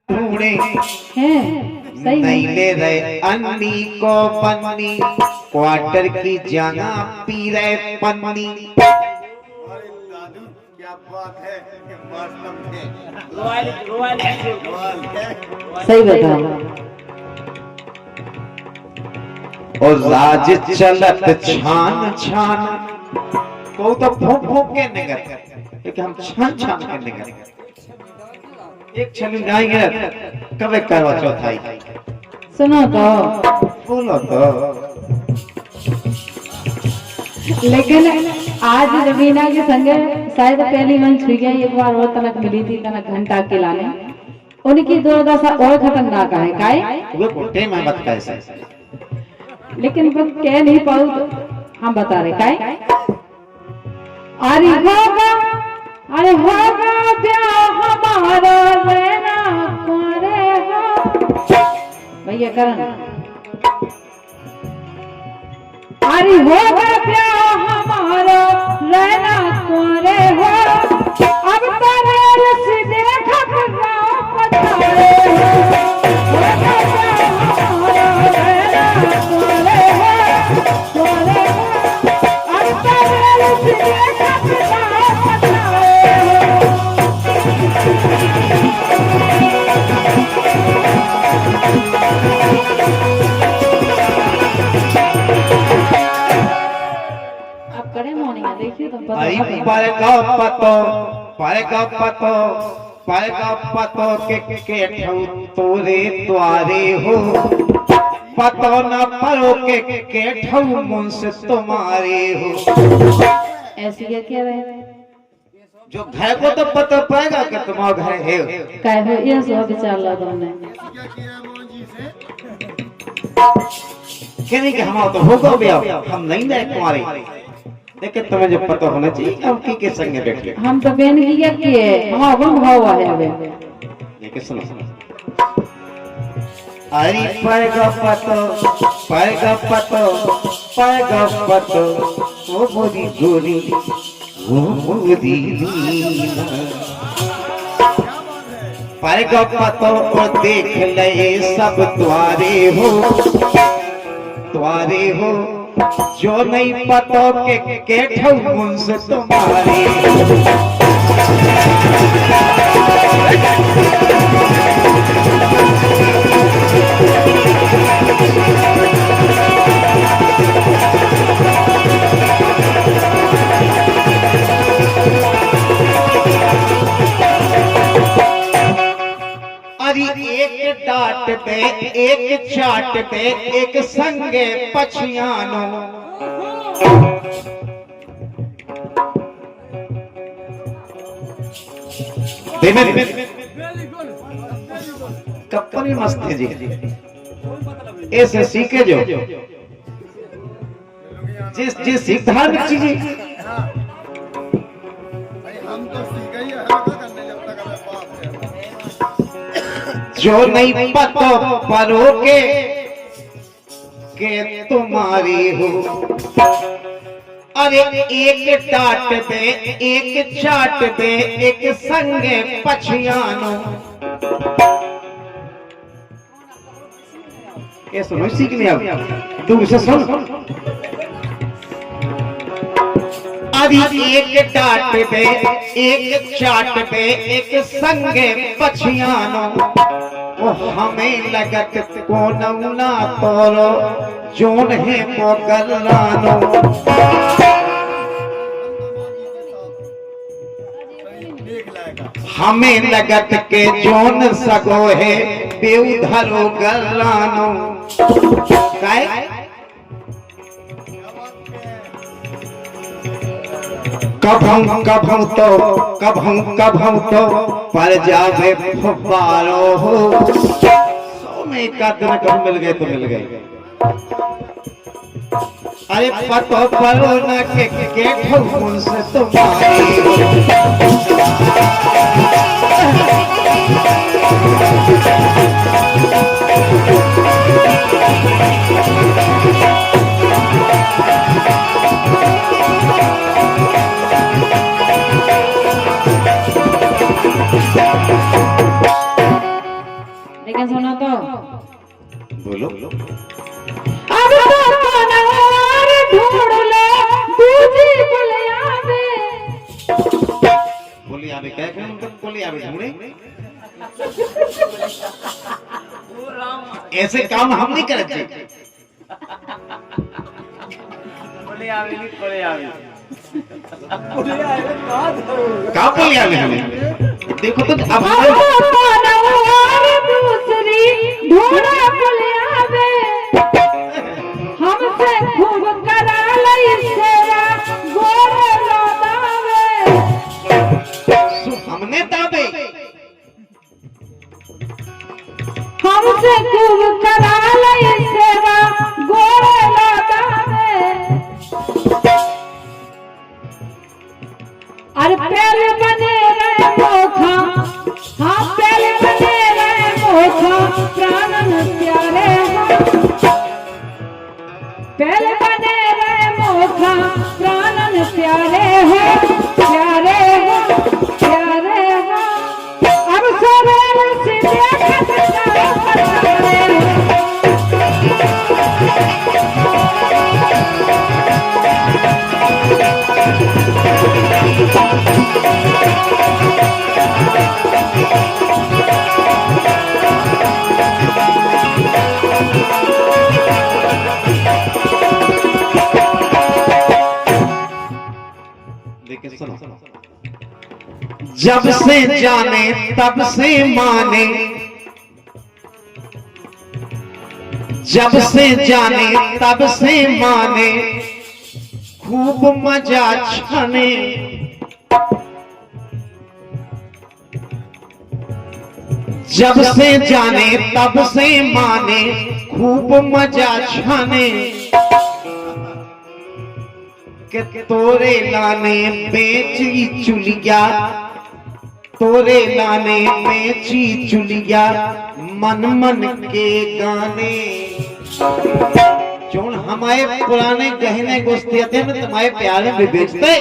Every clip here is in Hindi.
ढूंढे हैं सही नहीं में। ले रहे अन्नी को पन्नी, क्वार्टर की जाना पी रहे पन्नी। अरे दादू क्या बात है, वास्तव में कमाल है। सही बताओ। और राज चलत छान छान को तो फूक फूक के निकल, क्योंकि हम छान छान के निकल एक छली जाएंगे कब एक करवा चौथाई। सुनो तो, बोलो तो। लेकिन आज रवीना के संगे शायद पहली मंच हुई गई, एक बार वो तनक मिली थी, तनक घंटा के लाने। उनकी दुर्दशा और खतरनाक है काहे? वो कोटे में मत कैसे, लेकिन वो कह नहीं पाऊ तो हम बता रहे काहे? अरे होगा ब्याह हमारा लेना करे हो भैया करण। अरे होगा ब्याह हमारा लेना करे हो, अब तारे रस देखत ना पतारे हो। होगा ब्याह हमारा लेना करे हो, अब तारे रस देखत ना पतारे हो। आप करे मॉर्निंग देखिए तुम आई पता पर का पतो के ठौ तोरे द्वारे हो, पतो न परो के ठौ मुंस तुम्हारे हो। ऐसी क्या रहे जो घर को तो पता पाएगा कि तुम्हारा घर है। काय हो ये सो विचार ला तुमने। क्या किया मोहन जी से? कहने के हमारा तो होगा भी अब हम नहीं रहे तुम्हारे, लेकिन तुम्हें जो पता होना चाहिए अब की संगे बैठे। हम तो बेन की किए हम अपन भाव है अबे। लेकिन सुनो अरे पाएगा पतो वो बोली गोरी वो बोली रीना। पाएगा पतो और देख ले सब द्वारे हो, जो नहीं पतो के ठौ मुंस तुम्हारे। अरे एक डांट पे एक चाट पे एक संगे पछियानो। कप्पनी मस्त है जी, ऐसे सीखे जो जिस सीख धार्मिक चीजें भाई हम तो सीख गए हैं, क्या करने जब तक हमें बाप है। जो नहीं पतो परोगे के तुम्हारी हो। अरे एक डांट पे एक चाट पे एक संगे पछियानो। ये सुनो सीखने अब दूर से सुन। अरे एक डांट पे एक चाट पे एक संगे पछियानो। वो हमें लगत को नौना तोरो जोन है मोगल रानो। देख लाएगा। हमें लगत के जोन सगो है बेउधरो गलानो। काय कभं तो पर जावे फुब्बारो हो। सौ में एक दिन कब मिल गए तो मिल गए। अरे पतो परो न के ठौ से तुम्हारी लेकिन सुनो तो बोलो। अब तो पनार ढूंढ लो दूजी बुलिया में। बोली आवे क्या क्या मतलब बोली आवे ढूंढे। ऐसे काम हम नहीं करते। बोले आवे नहीं बोले आवे का बोली आवे हमें देखो तो अब दूसरी ढूंढा बुलिया में। हमसे खूब करा लई सेवा गोरे लौटावे। हमने ताबे हमसे खूब करा लई सेवा गोरे लौटावे। अरे पहले बने रहे मोखा, हाँ पहले बने रहे मोखा प्राणन प्यारे हो। पहले बने रहे मोखा प्राणन प्यारे हो, प्यारे हो, प्यारे हो। अब सवेरे से देखत जाओ जब से जाने तब से माने, जब से जाने तब से माने, खूब मजा छाने। जब से जाने तब से माने, खूब मजा छाने। के तोरे लाने बेची चुलिया, तोरे लाने बेची चुलिया, मन मन के गाने। जोन हमारे पुराने गहने गोस्तियाते में तुम्हारे प्यारे में बेचते।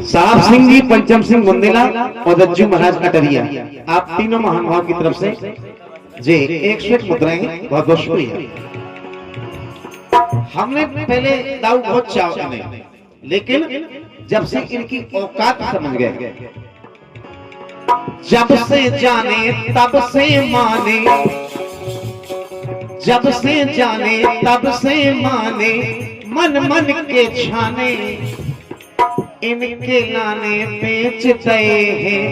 साहब सिंह जी, पंचम सिंह बुंदेला और दज्जू महाराज कटरिया, आप तीनों महानुभाव की तरफ से जी 101 मुद्राएं बहुत बहुत शुक्रिया। हमने पहले दाऊ बहुत चावने, लेकिन जब से इनकी औकात समझ गए, जब से जाने तब से माने, जब से जाने तब से माने, मन मन के छाने। इनके लाने बेचते हैं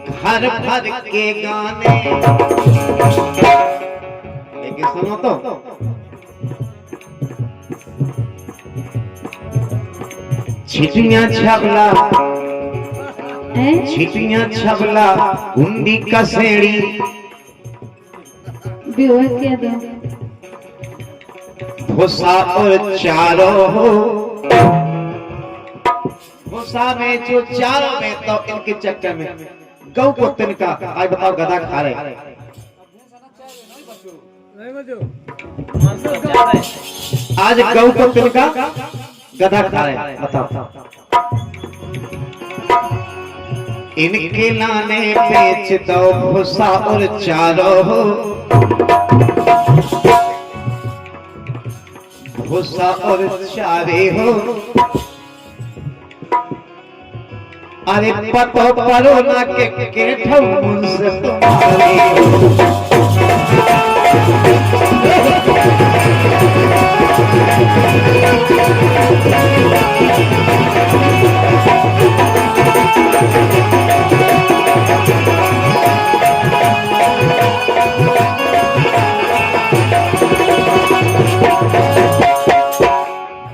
घर भर के गाने। लेकिन सुनो तो छिटियां छबला, छिटियां छबला, हुंडी कसेड़ी भूसा और चारों हो। भूसा में जो चारों में तो इनके चक्कर में गौ को तिनका। आज बताओ गधा खा रहे, आज गौ को तिनका गधा खा रहे। बताओ इनके लाने बेच दो भूसा और चारों हो। भूसा और चारे हो। अरे पतो परो ना के ठौ मुझसे तुम्हारे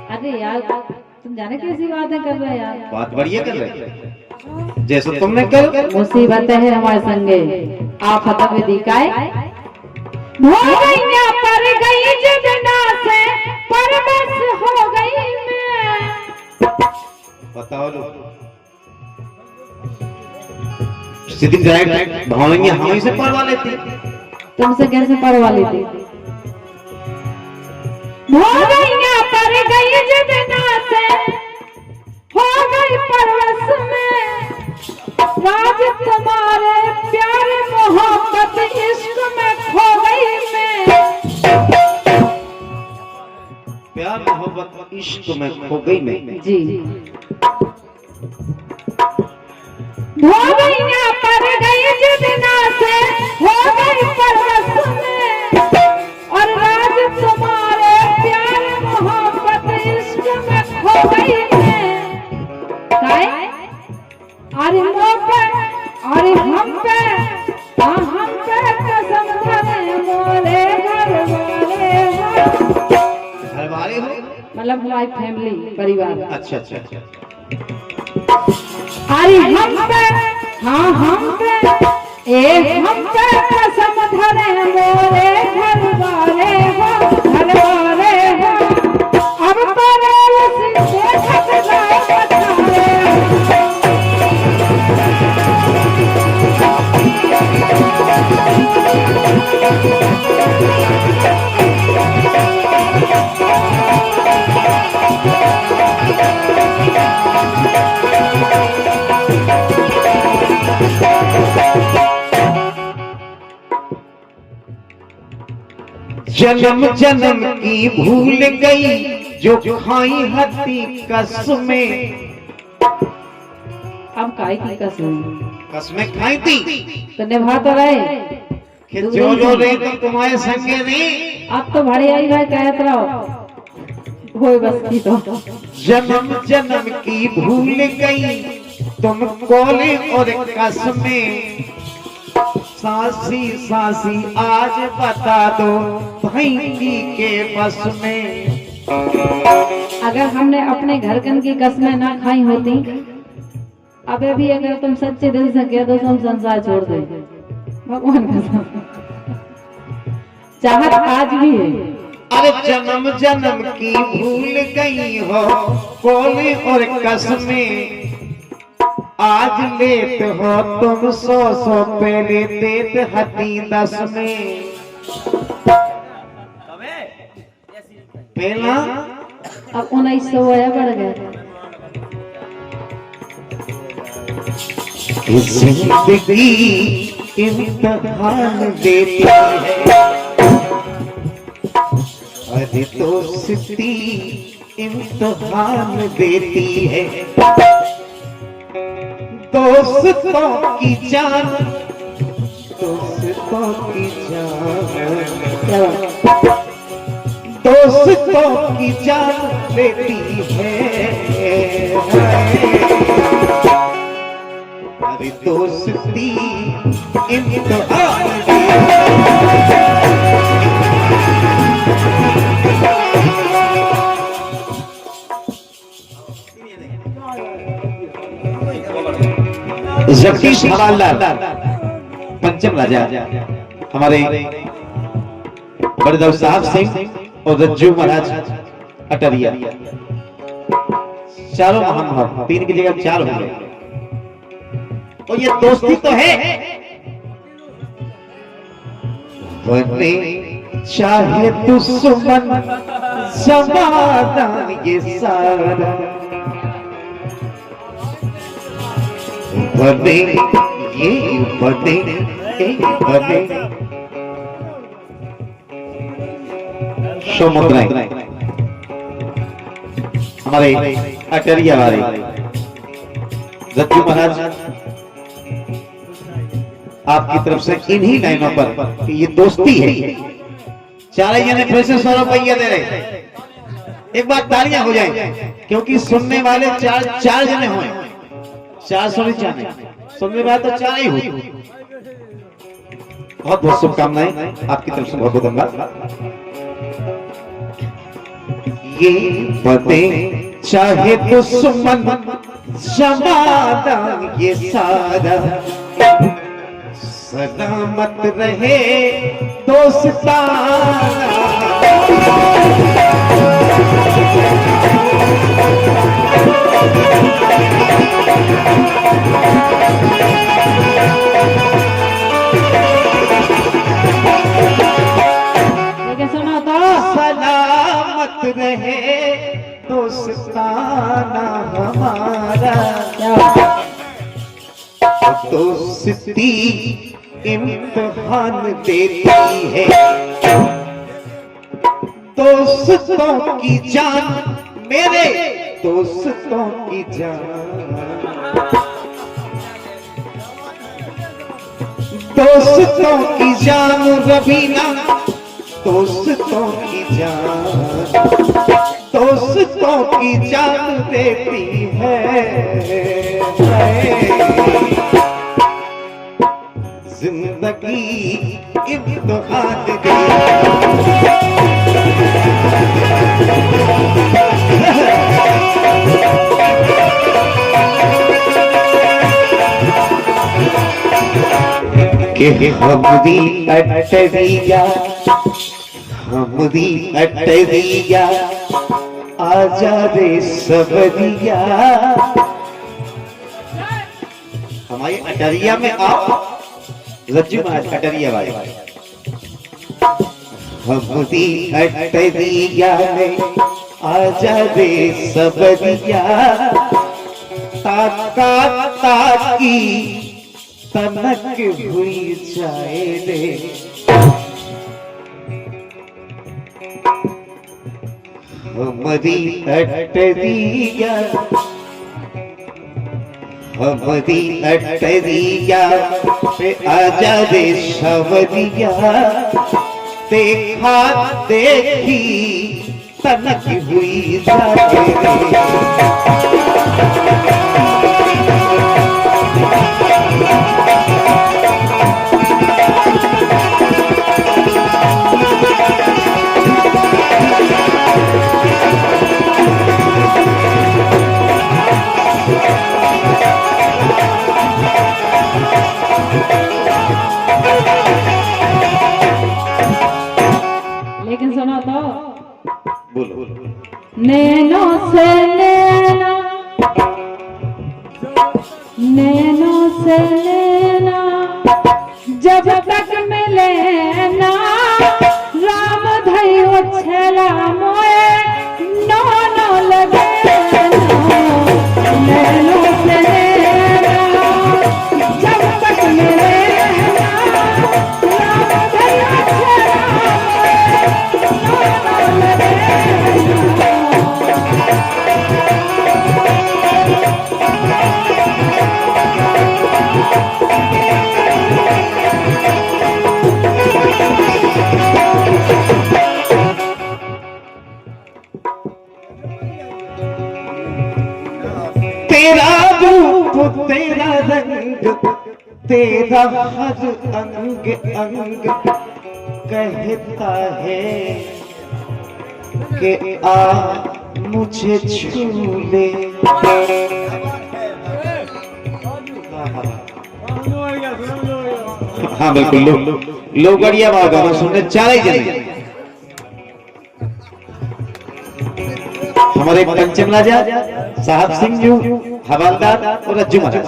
अरे यार तुम जाने कैसी बातें कर रहे यार। बात बढ़िया कर रहे जैसे तुमने कर। मुसीबत है हमारे संगे आफत विधि काय हो गईया पर गई जगना से परबस हो गई मैं। बताओ लो सीधी डायरेक्ट भावेंगे हम इसे परवा लेती। तुमसे कैसे परवा लेती। हो गईया पर गई जगना से हो गई परवश में। आज तुम्हारे प्यार मोहब्बत इश्क में खो गई मैं। प्यार मोहब्बत इश्क में खो गई मैं। जी धोबियां पर गई जितना से हो गई परवश में, और राज तुम्हारे प्यार मोहब्बत इश्क में खो गई मैं। काय अरे मोह पे अरे हम पे कसम धरे मोरे घर वाले हो मतलब हमारी फैमिली परिवार। अच्छा अच्छा अच्छा। अरे हम पे हाँ हम पे हम पे कसम धरे मोरे घर वाले हो घर वाले हो। अब तो रेल से थक जाए बचारे। जन्म जन्म की भूल गई जो खाई हती कसमें। अब काय की कसम कसमें खाई थी तो निभा तो रहे कि जो रही तो तुम्हारे संगे नहीं। अब तो भाड़ी आई भाई कहत रहो होए बस की तो। जन्म जन्म की भूल गई तुम कोले और कसमें। सासी सासी आज बता दो भाई के बस में। अगर हमने अपने घरकन की कसमें ना खाई होती, अबे भी अगर तुम सच्चे दिल से कह दो तो हम संसार छोड़ दे। भगवान कसम चाहत आज भी है। अरे जन्म जन्म की भूल गई हो कोले और कसमें। आज लेत हो तुम 100 पहले देत हती 10 में। पहला अब 1900 आया बढ़ गया। जिंदगी इम्तिहान देती है। अरे दोस्ती इम्तिहान देती है। दोस्तों की जान दोस्तों की जान दोस्तों की जान लेती है। अरे दोस्ती इम्तिहान जगदीश हवालदार पंचम राजा हमारे बड़े साहब सिंह और रज्जू महाराज अटरिया चारों महानुभाव 3 की जगह 4 हो गए। और ये दोस्ती तो है बने चाहे दुश्मन जमाना ये सारा। बने ये बने बने समुद्र हमारे अटरिया वाले रज्जू महाराज आपकी तरफ से इन्हीं लाइनों पर कि ये दोस्ती है। 4 जने फिर से 100 रुपया दे रहे। एक बार तालियां हो जाए क्योंकि सुनने वाले 4 जने हुए। 400 नहीं चाहने सुनने वाले तो 4 ही हुए। बहुत बहुत शुभकामनाएं आपकी तरफ से बहुत बहुत धन्यवाद। ये बते चाहे दुश्मन जमाना ये सारा। सलामत रहे दोस्ताना। सुनो तो सलामत रहे दोस्ताना हमारा। दोस्ती इम्तिहान देती है। दोस्तों की जान, मेरे दोस्तों की जान, दोस्तों की जान रबीना, दोस्तों की जान, दोस्तों की जान देती है। जिंदगी इम्तिहान देती कि हमदी अटरिया, हमदी अटरिया, आजा रे सबरिया। हमारी अटरिया में आओ, लज्जू महाराज अटरिया भाई। हमदी अटरिया में आजा रे सबरिया, ताका ताकी तनक हुई जाए रे। हमदी अटरिया, हमदी अटरिया पे आजा रे सवरिया, देखा देखी तनक हुई जाए रे। लेकिन सुनो तो, बोलो नैनों से नैना, नैनों से नैना, जब तक मिले ना राम धैयो छेला मोए नो नो लगे नैनों से नैना, जब तक मिले ना राम धैयो छेला मोए नो नो लगे। तेरा रूप, तेरा रंग, तेरा हर अंग अंग कहता है कि आ मुझे छू ले। हाँ बिल्कुल, लोग बढ़िया गाना सुनने चाहे जने। हमारे पंचम राजा साहब सिंह जी, हवालदार और रज्जू महाराज,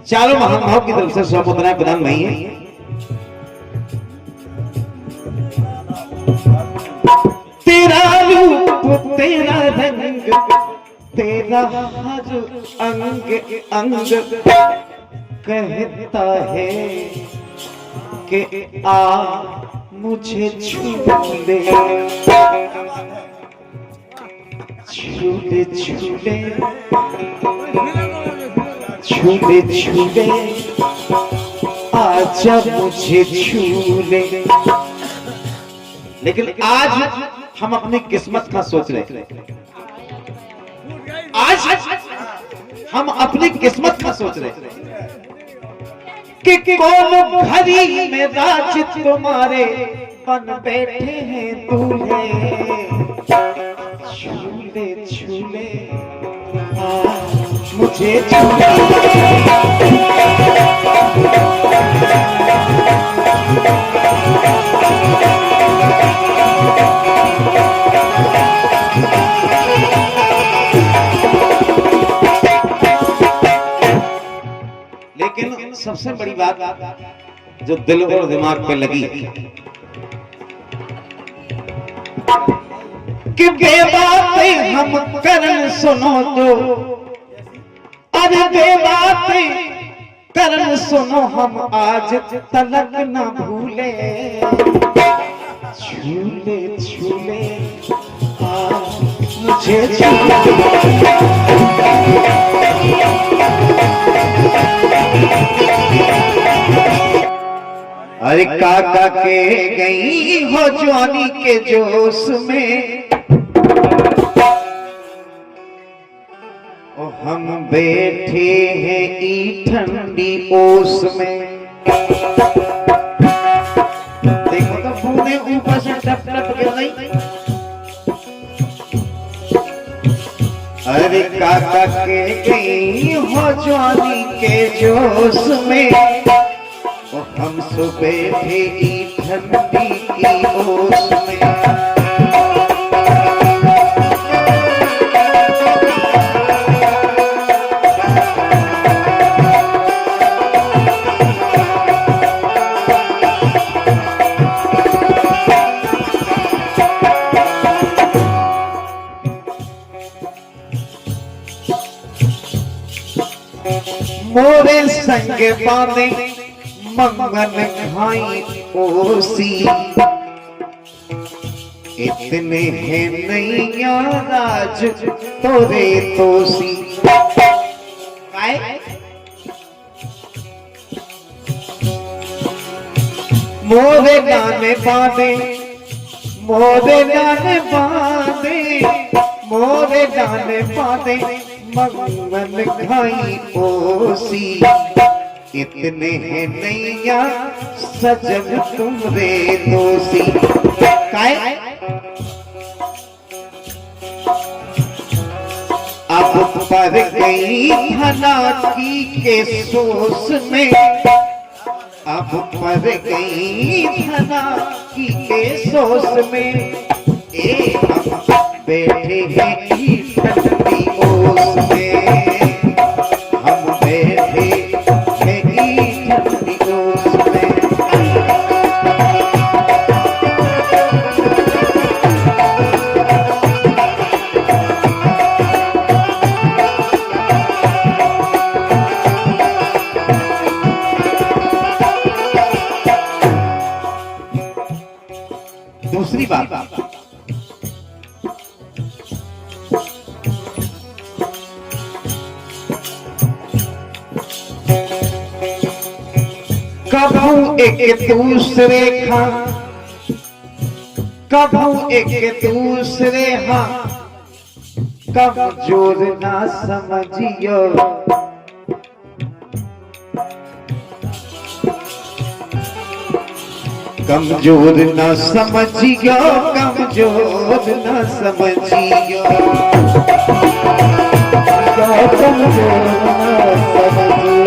चारों महानुभाव की तरफ से स्वमुद्राएं प्रदान नहीं है। तेरा रूप, तेरा रंग, तेरा हर अंग अंग कहता है कि आ मुझे छू ले। छूले छूले छूले छूले आजा मुझे छूले। लेकिन आज हम अपनी किस्मत का सोच रहे, आज हम अपनी किस्मत का सोच रहे कि कौन घड़ी में राज तुम्हारे बन बैठे हैं दूल्हे। छूले छूले मुझे छूले। लेकिन सबसे बड़ी बात जो दिल और दिमाग पे लगी कि बेबातें हम करन सुनो तो, अरे बेबातें कर्म सुनो हम आज तलक न भूले, झूले झूले मुझे अरे काका के गई हो जवानी के जोश में, ओ हम बैठे हैं ई ठंडी ओस में। देखो तो बूंदे ऊपर से टप टप गिर गई। अरे काका के गई हो जवानी के जोश में, ओ हम सुबह थे ई ठंडी की ओस में। मोरे संग बांधे मंगन खाई ओसी, इतने हैं नैया राज तोरे तोसी। मोरे गाने बांधे, मोरे गाने बांधे, मोरे गाने बांधे मंगन खाई ओसी, इतने हैं नैया सजन तुमरे दोषी। काय अब पर गई धना की के सोस में, अब पर गई धना की के सोस में। ए हम बैठे हैं ई ठंडी ओस में, हम बैठे हैं ई ठंडी ओस में। दूसरी बात, कभू एक दूसरे खा, कभू एक दूसरे हाँ, कमजोर ना समझियो। कमजोर न समझियो, कमजोर न समझियो, कमजोर न समझियो।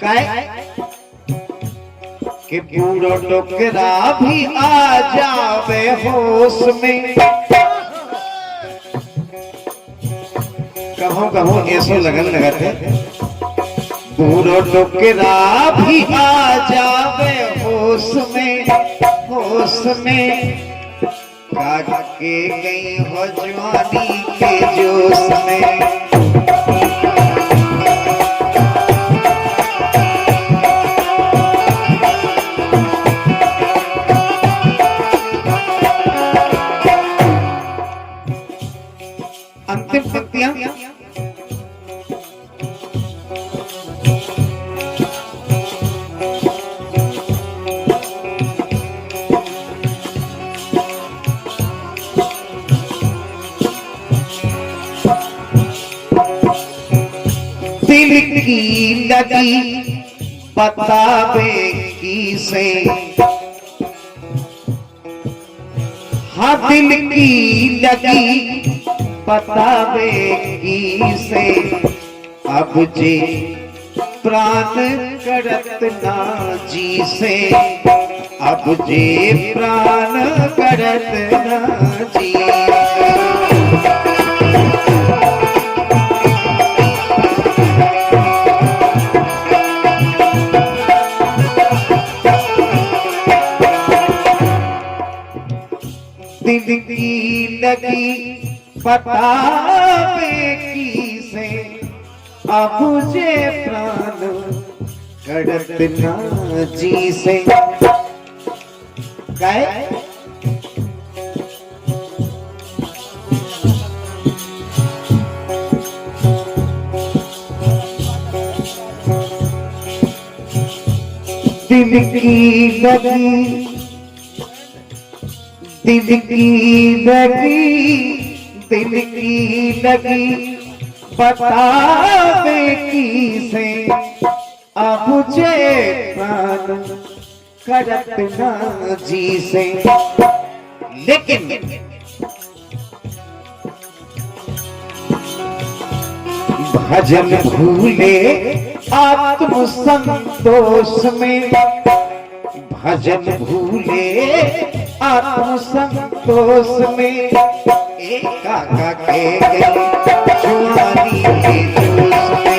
काय कि पूरा टोकरा भी आ जावे होश में। कहो कहो ऐसो लगन लगाते, पूरा टोकरा भी आ जावे होश में, होश में। काके गई हो जवानी के जोश में। अंतिम पंक्तियां, दिल की लगी बतावे की से, हाँ दिल की लगी बतावे की से। अब जे प्राण करत ना जी से, अब जे प्राण करत ना जी से। दिल की लगी बतावे की से अब मुझे प्राण कड़त ना जी से गए दिल की लगी दिल की लगी दिल की लगी बतावे की से अब मुझे प्राण करत ना जी से लेकिन भजन भूले आत्म संतोष में भजन भूले आत्म संतोष में एक काका के गए जुआनी के जोश में